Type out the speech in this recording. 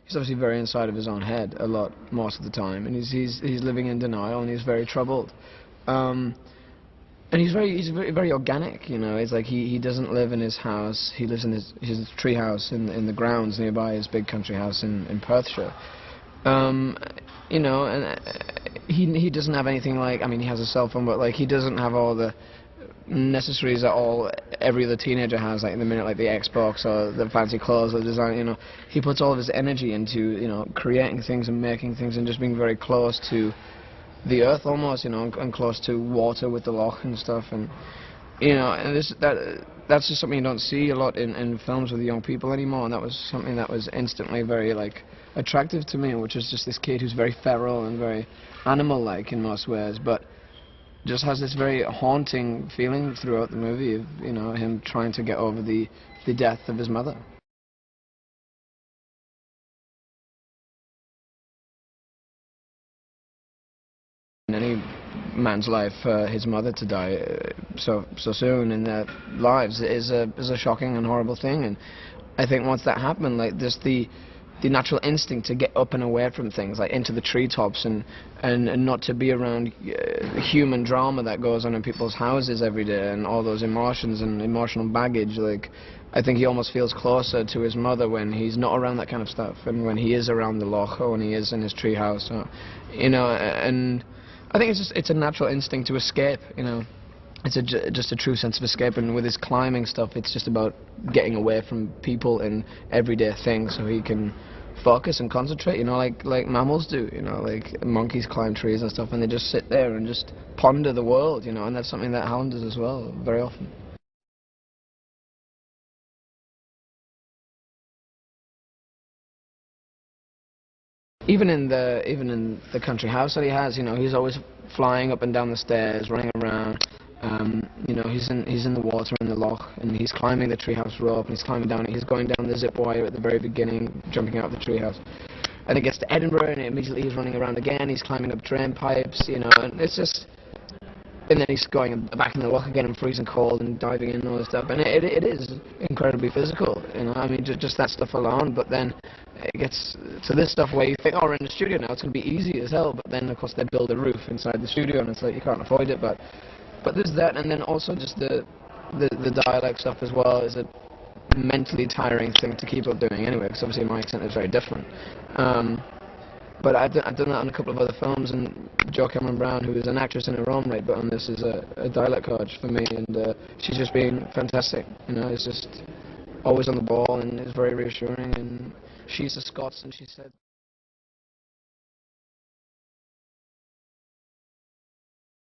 he's obviously very inside of his own head a lot most of the time, and he's living in denial, and he's very troubled. Um, and he's very organic, you know. It's like he doesn't live in his house. He lives in his tree house in the grounds nearby his big country house in Perthshire. Um, you know, and he doesn't have anything like, I mean, he has a cell phone, but like he doesn't have all the necessaries that all every other teenager has, like in the minute, like the Xbox or the fancy clothes or the design. You know, he puts all of his energy into, you know, creating things and making things and just being very close to the earth almost, you know, and close to water with the loch and stuff. And you know, and that's just something you don't see a lot in films with young people anymore. And that was something that was instantly very like attractive to me, which is just this kid who's very feral and very animal-like in most ways, but just has this very haunting feeling throughout the movie of, you know, him trying to get over the death of his mother. In any man's life, his mother to die so soon in their lives is a shocking and horrible thing. And I think once that happened, like this, the natural instinct to get up and away from things, like into the treetops, and not to be around human drama that goes on in people's houses every day, and all those emotions and emotional baggage. Like, I think he almost feels closer to his mother when he's not around that kind of stuff, and when he is around the loch, or when he is in his treehouse, you know. And I think it's a natural instinct to escape, you know. It's just a true sense of escape, and with his climbing stuff, it's just about getting away from people and everyday things so he can focus and concentrate, you know, like mammals do, you know, like monkeys climb trees and stuff, and they just sit there and just ponder the world, you know, and that's something that Hallam does as well, very often. Even in the country house that he has, you know, he's always flying up and down the stairs, running around. You know, he's in the water in the loch, and he's climbing the treehouse rope, and he's climbing down it. He's going down the zip wire at the very beginning, jumping out of the treehouse. And he gets to Edinburgh, and immediately he's running around again. He's climbing up drain pipes, you know, and it's just. And then he's going back in the loch again and freezing cold and diving in and all this stuff. And it is incredibly physical, you know. I mean, just that stuff alone. But then it gets to this stuff where you think, oh, we're in the studio now, it's going to be easy as hell. But then, of course, they build a roof inside the studio, and it's like you can't avoid it. But there's that, and then also just the dialect stuff as well is a mentally tiring thing to keep up doing anyway, because obviously my accent is very different. But I've done that on a couple of other films, and Jo Cameron Brown, who is an actress in her own right, but on this is a dialect coach for me, and she's just been fantastic. You know, it's just always on the ball, and it's very reassuring. And she's a Scots, and she said.